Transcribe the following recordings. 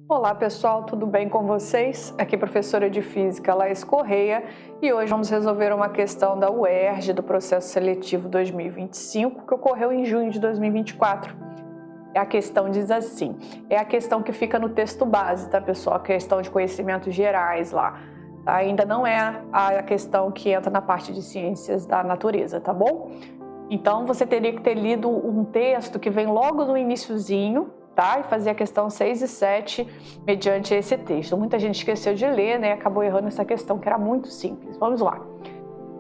Olá pessoal, tudo bem com vocês? Aqui é a professora de Física Laís Correia e hoje vamos resolver uma questão da UERJ do processo seletivo 2025 que ocorreu em junho de 2024. A questão diz assim, é a questão que fica no texto base, tá pessoal? A questão de conhecimentos gerais lá. Ainda não é a questão que entra na parte de ciências da natureza, tá bom? Então você teria que ter lido um texto que vem logo no iniciozinho, tá? E fazer a questão 6 e 7 mediante esse texto. Muita gente esqueceu de ler, né? Acabou errando essa questão, que era muito simples. Vamos lá.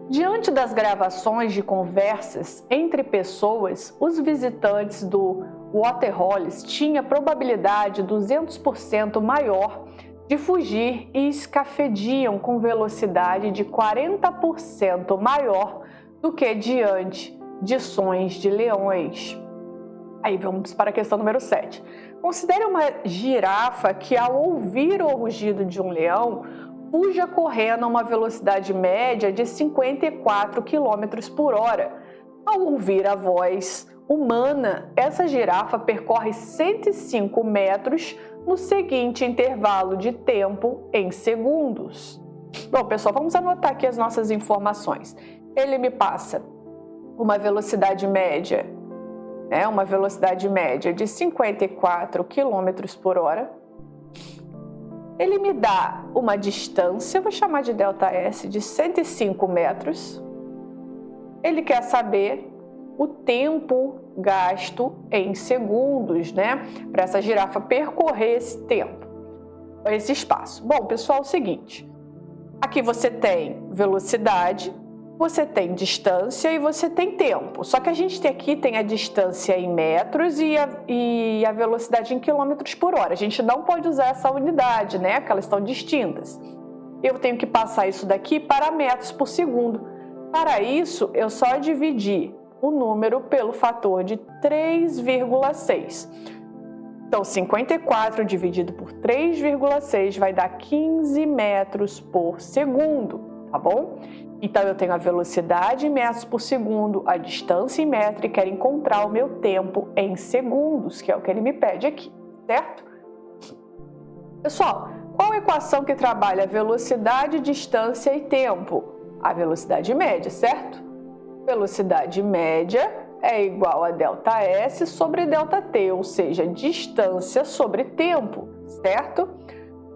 Diante das gravações de conversas entre pessoas, os visitantes do Waterholes tinham probabilidade 200% maior de fugir e escafediam com velocidade de 40% maior do que diante de sons de leões. Aí vamos para a questão número 7. Considere uma girafa que, ao ouvir o rugido de um leão, fuja correndo a uma velocidade média de 54 km por hora. Ao ouvir a voz humana, essa girafa percorre 105 metros no seguinte intervalo de tempo em segundos. Bom, pessoal, vamos anotar aqui as nossas informações. Ele me passa uma velocidade média, uma velocidade média de 54 km por hora. Ele me dá uma distância, vou chamar de ΔS, de 105 metros. Ele quer saber o tempo gasto em segundos, para essa girafa percorrer esse tempo, esse espaço. Bom, pessoal, é o seguinte, aqui você tem velocidade, você tem distância e você tem tempo. Só que a gente aqui tem a distância em metros e a velocidade em quilômetros por hora. A gente não pode usar essa unidade, porque elas estão distintas. Eu tenho que passar isso daqui para metros por segundo. Para isso, eu só dividi o número pelo fator de 3,6. Então, 54 dividido por 3,6 vai dar 15 metros por segundo, tá bom? Então, eu tenho a velocidade em metros por segundo, a distância em metro e quero encontrar o meu tempo em segundos, que é o que ele me pede aqui, certo? Pessoal, qual a equação que trabalha velocidade, distância e tempo? A velocidade média, certo? Velocidade média é igual a ΔS sobre ΔT, ou seja, distância sobre tempo, certo?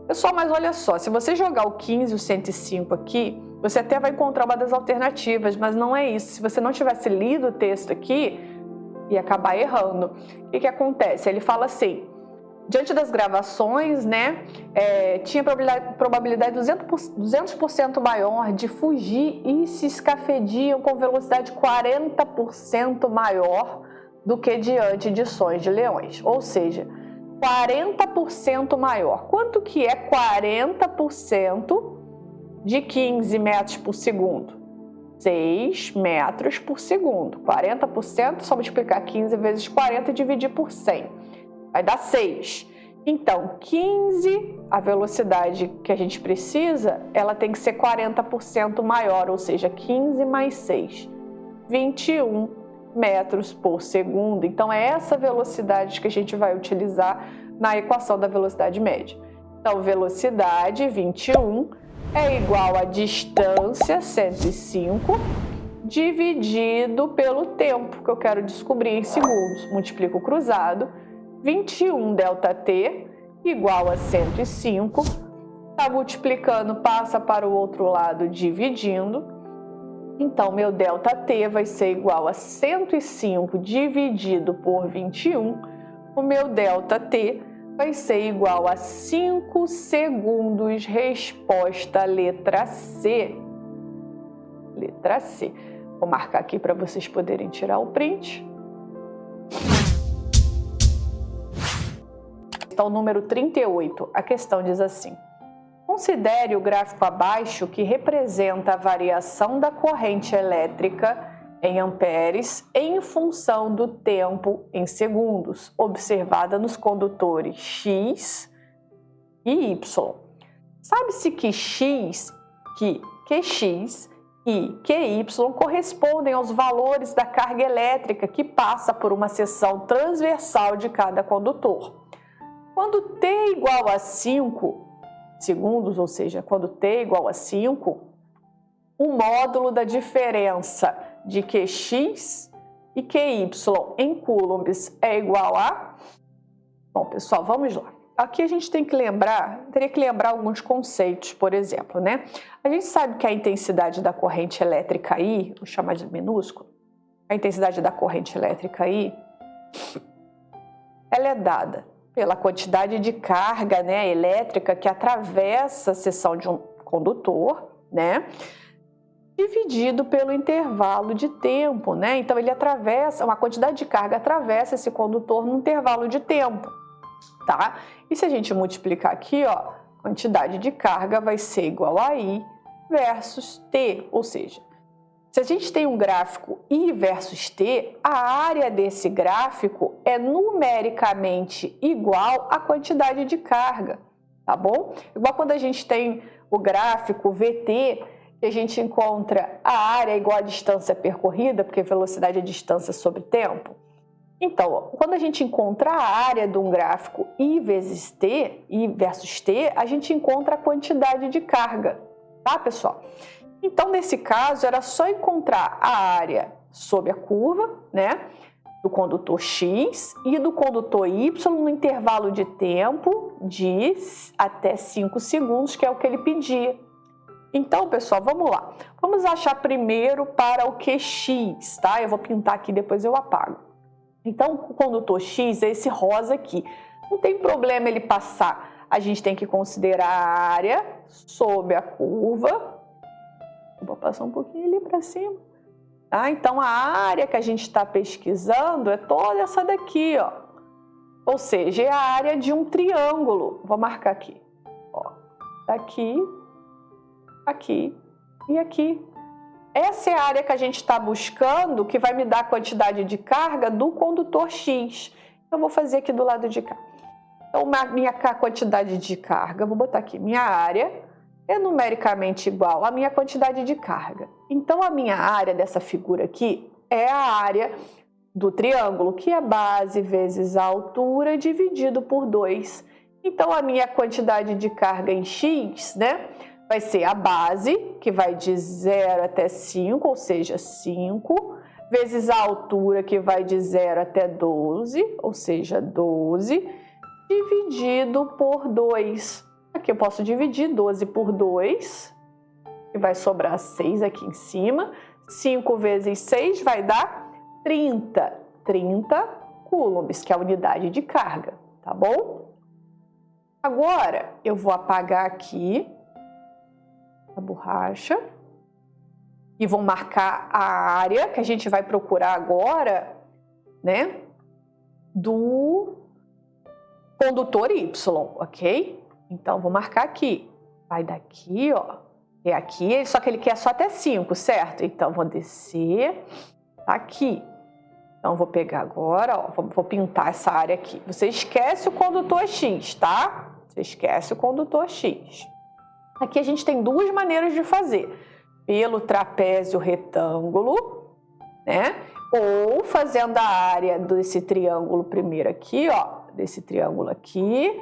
Pessoal, mas olha só, se você jogar o 15 e o 105 aqui, você até vai encontrar uma das alternativas, mas não é isso. Se você não tivesse lido o texto aqui, ia acabar errando. O que acontece? Ele fala assim, diante das gravações, tinha probabilidade 200% maior de fugir e se escafediam com velocidade 40% maior do que diante de sons de leões. Ou seja, 40% maior. Quanto que é 40% de 15 metros por segundo? 6 metros por segundo. 40%, só multiplicar 15 vezes 40 e dividir por 100. Vai dar 6. Então, 15, a velocidade que a gente precisa, ela tem que ser 40% maior, ou seja, 15 mais 6, 21 metros por segundo. Então, é essa velocidade que a gente vai utilizar na equação da velocidade média. Então, velocidade 21 é igual a distância 105 dividido pelo tempo que eu quero descobrir em segundos. Multiplico o cruzado, 21 ΔT igual a 105. Está multiplicando, passa para o outro lado dividindo. Então, meu ΔT vai ser igual a 105 dividido por 21. O meu ΔT vai ser igual a 5 segundos. Resposta letra C. Letra C. Vou marcar aqui para vocês poderem tirar o print. Questão número 38. A questão diz assim. Considere o gráfico abaixo que representa a variação da corrente elétrica em amperes em função do tempo em segundos, observada nos condutores X e Y. Sabe-se que QX e QY correspondem aos valores da carga elétrica que passa por uma seção transversal de cada condutor. Quando t é igual a 5 segundos, ou seja, quando t é igual a 5, o módulo da diferença de Qx e Qy em coulombs é igual a... Bom, pessoal, vamos lá. Aqui a gente tem que lembrar, teria que lembrar alguns conceitos, por exemplo, né? A gente sabe que a intensidade da corrente elétrica I, vou chamar de minúsculo, a intensidade da corrente elétrica I, ela é dada pela quantidade de carga, né, elétrica que atravessa a seção de um condutor, né, dividido pelo intervalo de tempo, né? Então ele atravessa, uma quantidade de carga atravessa esse condutor no intervalo de tempo, tá? E se a gente multiplicar aqui, ó, quantidade de carga vai ser igual a I versus T, ou seja, se a gente tem um gráfico I versus T, a área desse gráfico é numericamente igual à quantidade de carga, tá bom? Igual quando a gente tem o gráfico VT, que a gente encontra a área igual à distância percorrida, porque velocidade é distância sobre tempo. Então, quando a gente encontra a área de um gráfico I vezes T, I versus T, a gente encontra a quantidade de carga, tá, pessoal? Então, nesse caso, era só encontrar a área sob a curva, né, do condutor X e do condutor Y no intervalo de tempo de até 5 segundos, que é o que ele pedia. Então, pessoal, vamos lá. Vamos achar primeiro para o QX, tá? Eu vou pintar aqui, depois eu apago. Então, o condutor X é esse rosa aqui. Não tem problema ele passar. A gente tem que considerar a área sob a curva. Vou passar um pouquinho ali para cima. Tá? Então, a área que a gente está pesquisando é toda essa daqui, ó. Ou seja, é a área de um triângulo. Vou marcar aqui. Ó, daqui, aqui e aqui. Essa é a área que a gente está buscando, que vai me dar a quantidade de carga do condutor X. Eu vou fazer aqui do lado de cá. Então, minha quantidade de carga, vou botar aqui, minha área é numericamente igual à minha quantidade de carga. Então, a minha área dessa figura aqui é a área do triângulo, que é base vezes a altura dividido por 2. Então, a minha quantidade de carga em X, né, vai ser a base, que vai de 0 até 5, ou seja, 5, vezes a altura, que vai de 0 até 12, ou seja, 12, dividido por 2. Aqui eu posso dividir 12 por 2, que vai sobrar 6 aqui em cima. 5 vezes 6 vai dar 30. 30 coulombs, que é a unidade de carga, tá bom? Agora, eu vou apagar aqui a borracha e vou marcar a área que a gente vai procurar agora, né, do condutor Y, ok? Então, vou marcar aqui. Vai daqui, ó, é aqui, só que ele quer só até 5, certo? Então, vou descer aqui. Então, vou pegar agora, ó, vou pintar essa área aqui. Você esquece o condutor X, tá? Você esquece o condutor X. Aqui a gente tem duas maneiras de fazer. Pelo trapézio retângulo, né? Ou fazendo a área desse triângulo primeiro aqui, ó, desse triângulo aqui,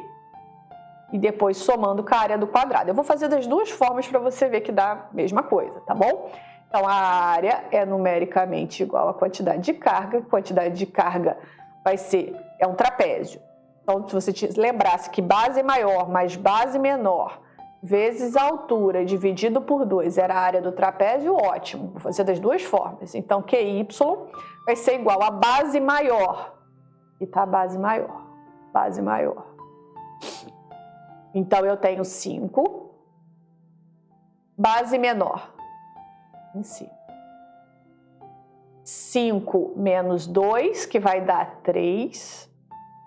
e depois somando com a área do quadrado. Eu vou fazer das duas formas para você ver que dá a mesma coisa, tá bom? Então, a área é numericamente igual à quantidade de carga. Quantidade de carga vai ser, é um trapézio. Então, se você lembrasse que base maior mais base menor vezes a altura dividido por 2 era a área do trapézio, ótimo. Vou fazer das duas formas. Então, QY vai ser igual a base maior. E tá a base maior. Base maior. Então, eu tenho 5. Base menor. Em cima. 5 menos 2, que vai dar 3,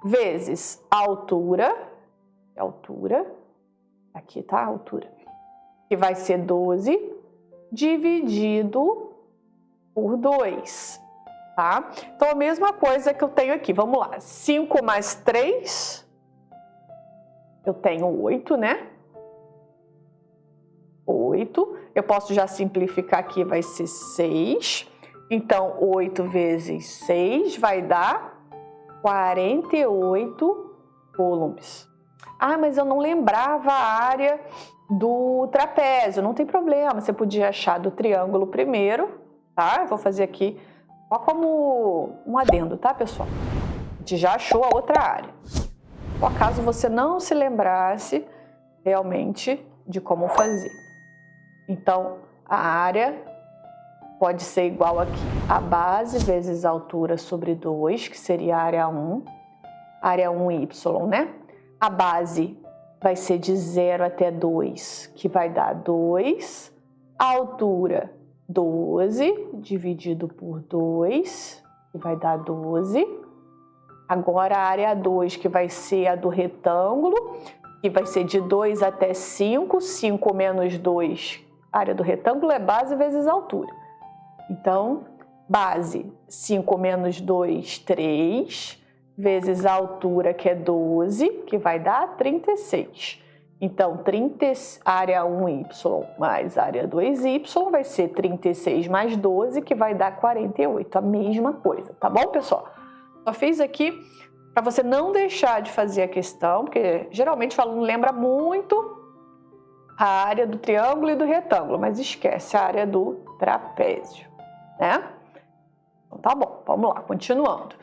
vezes a altura, aqui tá a altura, que vai ser 12, dividido por 2, tá? Então, a mesma coisa que eu tenho aqui, vamos lá, 5 mais 3, eu tenho 8, né? 8, eu posso já simplificar aqui, vai ser 6, então 8 vezes 6 vai dar 48 coulombs. Ah, mas eu não lembrava a área do trapézio. Não tem problema, você podia achar do triângulo primeiro, tá? Eu vou fazer aqui só como um adendo, tá, pessoal? A gente já achou a outra área. Só caso você não se lembrasse realmente de como fazer. Então, a área pode ser igual aqui. A base vezes a altura sobre 2, que seria a área 1. Área 1y, né? A base vai ser de 0 até 2, que vai dar 2. A altura, 12, dividido por 2, que vai dar 12. Agora a área 2, que vai ser a do retângulo, que vai ser de 2 até 5. 5 menos 2, a área do retângulo é base vezes altura. Então, base, 5 menos 2, 3, vezes a altura, que é 12, que vai dar 36. Então, área 1y mais área 2y vai ser 36 mais 12, que vai dar 48. A mesma coisa, tá bom, pessoal? Só fiz aqui para você não deixar de fazer a questão, porque geralmente o aluno lembra muito a área do triângulo e do retângulo, mas esquece a área do trapézio, né? Então, tá bom, vamos lá, continuando.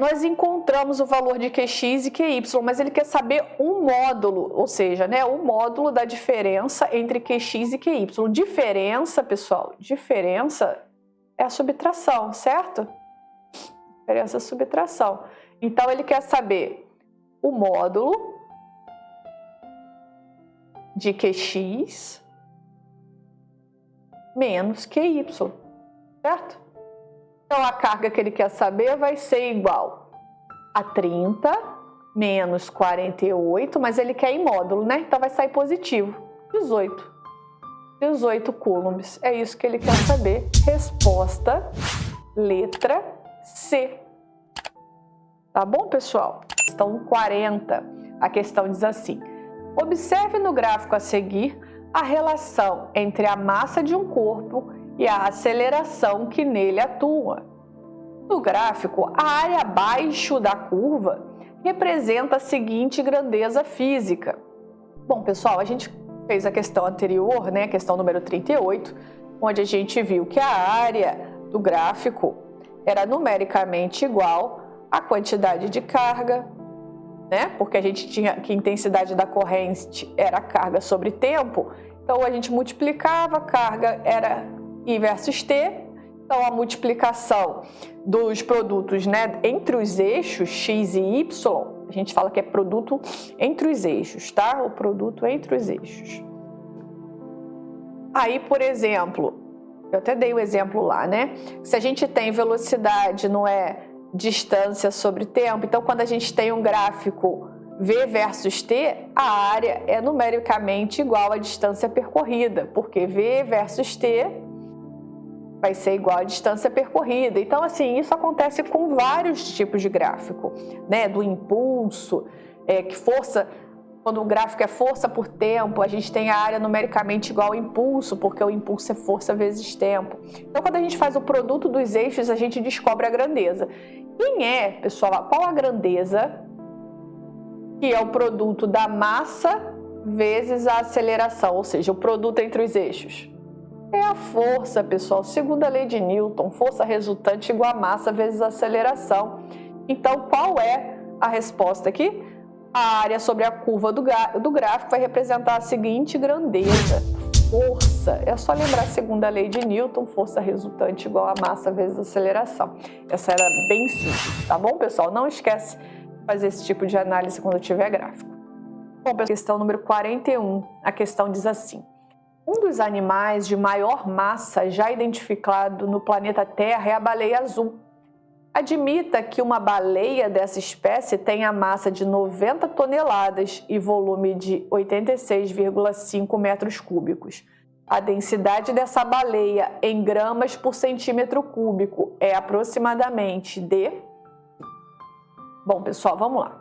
Nós encontramos o valor de QX e QY, mas ele quer saber um módulo, ou seja, né, o módulo da diferença entre QX e QY. Diferença, pessoal, diferença é a subtração, certo? Diferença é subtração. Então, ele quer saber o módulo de QX menos QY, certo? Então, a carga que ele quer saber vai ser igual a 30 menos 48, mas ele quer em módulo, né? Então, vai sair positivo, 18. 18 coulombs, é isso que ele quer saber. Resposta, letra C. Tá bom, pessoal? Questão 40. A questão diz assim: observe no gráfico a seguir a relação entre a massa de um corpo e a aceleração que nele atua. No gráfico, a área abaixo da curva representa a seguinte grandeza física. Bom, pessoal, a gente fez a questão anterior, né, a questão número 38, onde a gente viu que a área do gráfico era numericamente igual à quantidade de carga, né? Porque a gente tinha que a intensidade da corrente era carga sobre tempo, então a gente multiplicava, a carga era I versus T, então a multiplicação dos produtos, né, entre os eixos X e Y, a gente fala que é produto entre os eixos, tá? O produto entre os eixos. Aí, por exemplo, eu até dei o exemplo lá, né? Se a gente tem velocidade, não é distância sobre tempo, então quando a gente tem um gráfico V versus T, a área é numericamente igual à distância percorrida, porque V versus T vai ser igual à distância percorrida. Então, assim, isso acontece com vários tipos de gráfico, né? Do impulso, que força, quando o gráfico é força por tempo, a gente tem a área numericamente igual ao impulso, porque o impulso é força vezes tempo. Então, quando a gente faz o produto dos eixos, a gente descobre a grandeza. Quem é, pessoal, qual a grandeza que é o produto da massa vezes a aceleração, ou seja, o produto entre os eixos? É a força, pessoal. Segundo a lei de Newton, força resultante igual a massa vezes a aceleração. Então, qual é a resposta aqui? A área sobre a curva do gráfico vai representar a seguinte grandeza. Força. É só lembrar, segundo a lei de Newton, força resultante igual a massa vezes a aceleração. Essa era bem simples, tá bom, pessoal? Não esquece de fazer esse tipo de análise quando tiver gráfico. Bom, pessoal, questão número 41. A questão diz assim: um dos animais de maior massa já identificado no planeta Terra é a baleia azul. Admita que uma baleia dessa espécie tenha massa de 90 toneladas e volume de 86,5 metros cúbicos. A densidade dessa baleia em gramas por centímetro cúbico é aproximadamente de... Bom, pessoal, vamos lá.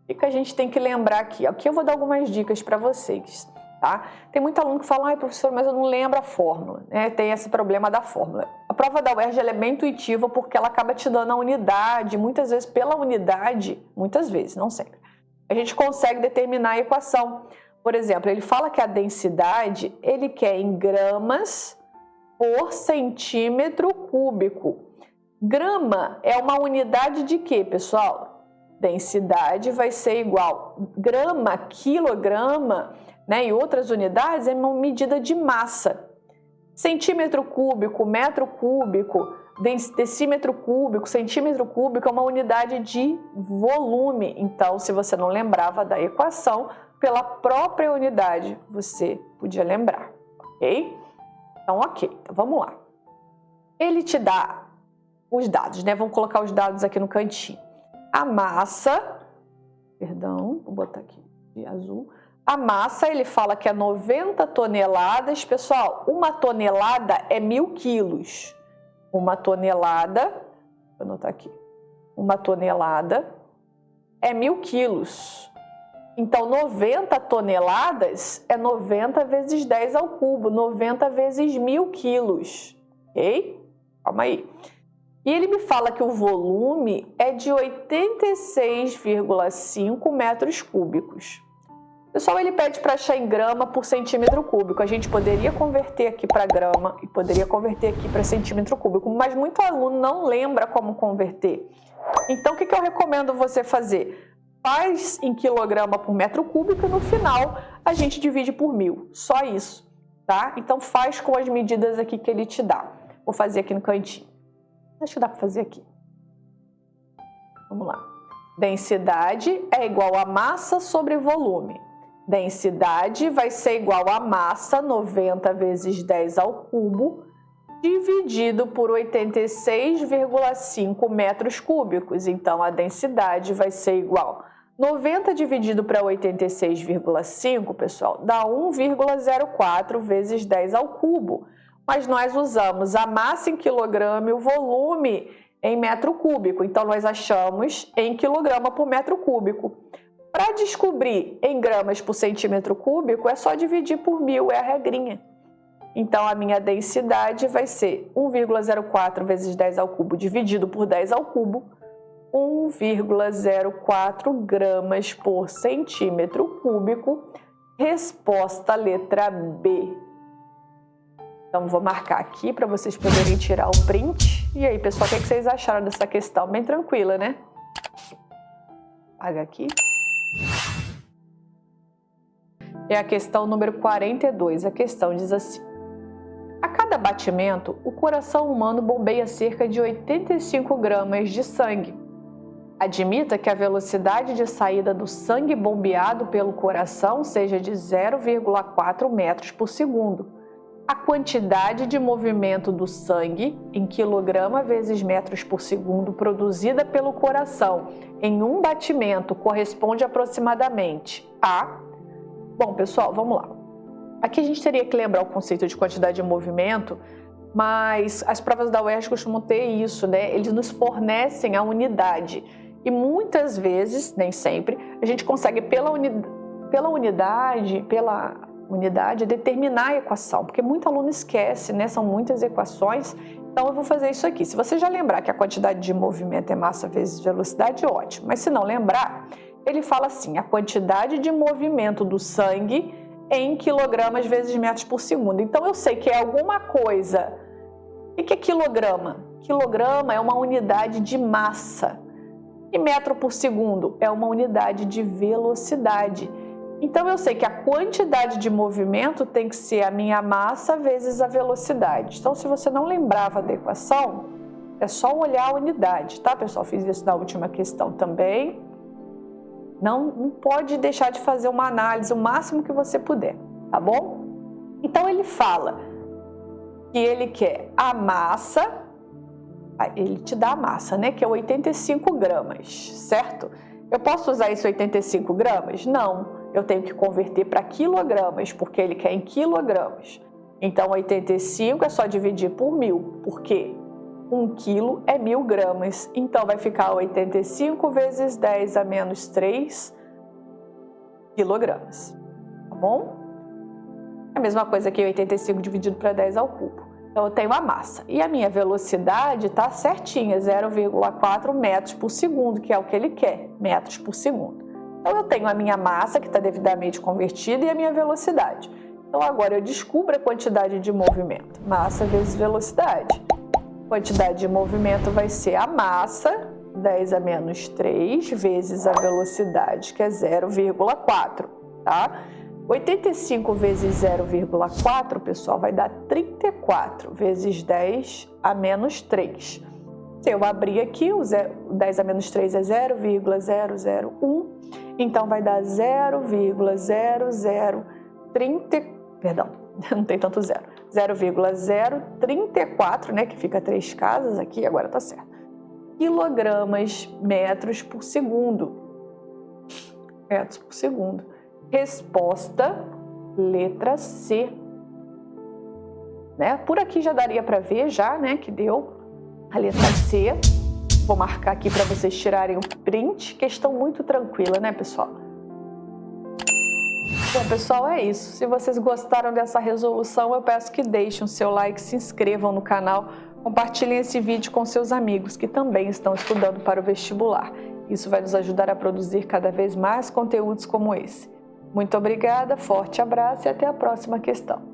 O que a gente tem que lembrar aqui? Aqui eu vou dar algumas dicas para vocês. Tá? Tem muito aluno que fala: ai, professor, mas eu não lembro a fórmula, né? Tem esse problema da fórmula. A A prova da UERJ ela é bem intuitiva porque ela acaba te dando a unidade, muitas vezes pela unidade, muitas vezes, não sempre, a gente consegue determinar a equação. Por exemplo, ele fala que a densidade, ele quer em gramas por centímetro cúbico. Grama é uma unidade de quê, pessoal? Densidade vai ser igual grama, quilograma, né, e outras unidades é uma medida de massa. Centímetro cúbico, metro cúbico, decímetro cúbico, centímetro cúbico é uma unidade de volume. Então, se você não lembrava da equação, pela própria unidade você podia lembrar, ok? Então, ok, então vamos lá. Ele te dá os dados, né? Vamos colocar os dados aqui no cantinho. A massa, perdão, vou botar aqui de azul. A massa, ele fala que é 90 toneladas. Pessoal, uma tonelada é 1000 quilos. Uma tonelada, vou anotar aqui, uma tonelada é 1000 quilos. Então, 90 toneladas é 90 vezes 10 ao cubo, 90 vezes 1000 quilos, ok? Calma aí. E ele me fala que o volume é de 86,5 metros cúbicos. Pessoal, ele pede para achar em grama por centímetro cúbico. A gente poderia converter aqui para grama e poderia converter aqui para centímetro cúbico, mas muito aluno não lembra como converter. Então, o que eu recomendo você fazer? Faz em quilograma por metro cúbico e no final a gente divide por 1000. Só isso, tá? Então, faz com as medidas aqui que ele te dá. Vou fazer aqui no cantinho. Acho que dá para fazer aqui. Vamos lá. Densidade é igual a massa sobre volume. Densidade vai ser igual a massa, 90 vezes 10 ao cubo, dividido por 86,5 metros cúbicos. Então, a densidade vai ser igual 90 dividido para 86,5, pessoal, dá 1,04 vezes 10 ao cubo. Mas nós usamos a massa em quilograma e o volume em metro cúbico. Então, nós achamos em quilograma por metro cúbico. Para descobrir em gramas por centímetro cúbico, é só dividir por 1000, é a regrinha. Então, a minha densidade vai ser 1,04 vezes 10 ao cubo dividido por 10 ao cubo, 1,04 gramas por centímetro cúbico. Resposta letra B. Então, vou marcar aqui para vocês poderem tirar o print. E aí, pessoal, o que vocês acharam dessa questão? Bem tranquila, né? Apaga aqui. É a questão número 42. A questão diz assim: a cada batimento, o coração humano bombeia cerca de 85 gramas de sangue. Admita que a velocidade de saída do sangue bombeado pelo coração seja de 0,4 metros por segundo. A quantidade de movimento do sangue em quilograma vezes metros por segundo produzida pelo coração em um batimento corresponde aproximadamente a... Bom, pessoal, vamos lá. Aqui a gente teria que lembrar o conceito de quantidade de movimento, mas as provas da UERJ costumam ter isso, né? Eles nos fornecem a unidade. E muitas vezes, nem sempre, a gente consegue pela unidade, determinar a equação, porque muito aluno esquece, né? São muitas equações. Então, eu vou fazer isso aqui. Se você já lembrar que a quantidade de movimento é massa vezes velocidade, ótimo. Mas se não lembrar, ele fala assim: a quantidade de movimento do sangue em quilogramas vezes metros por segundo. Então, eu sei que é alguma coisa. O que é quilograma? Quilograma é uma unidade de massa. E metro por segundo é uma unidade de velocidade. Então, eu sei que a quantidade de movimento tem que ser a minha massa vezes a velocidade. Então, se você não lembrava da equação, é só olhar a unidade, tá, pessoal? Fiz isso na última questão também. Não pode deixar de fazer uma análise o máximo que você puder, tá bom? Então, ele fala que ele quer a massa, ele te dá a massa, né? Que é 85 gramas, certo? Eu posso usar esse 85 gramas? Não, eu tenho que converter para quilogramas, porque ele quer em quilogramas. Então, 85 é só dividir por 1000, porque 1 quilo é 1000 gramas. Então, vai ficar 85 vezes 10 a menos 3 quilogramas, tá bom? A mesma coisa que 85 dividido para 10 ao cubo. Então, eu tenho a massa. E a minha velocidade está certinha, 0,4 metros por segundo, que é o que ele quer, metros por segundo. Então, eu tenho a minha massa, que está devidamente convertida, e a minha velocidade. Então, agora eu descubro a quantidade de movimento. Massa vezes velocidade. Quantidade de movimento vai ser a massa, 10 a menos 3, vezes a velocidade, que é 0,4, tá? 85 vezes 0,4, pessoal, vai dar 34 vezes 10 a menos 3. Se eu abrir aqui, o 10 a menos 3 é 0,001, então vai dar 0,034, né, que fica 3 casas aqui, agora tá certo. Quilogramas metros por segundo. Metros por segundo. Resposta, letra C. Né? Por aqui já daria para ver já, né, que deu a letra C. Vou marcar aqui para vocês tirarem o print. Questão muito tranquila, né, pessoal? Bom, pessoal, é isso. Se vocês gostaram dessa resolução, eu peço que deixem o seu like, se inscrevam no canal, compartilhem esse vídeo com seus amigos que também estão estudando para o vestibular. Isso vai nos ajudar a produzir cada vez mais conteúdos como esse. Muito obrigada, forte abraço e até a próxima questão.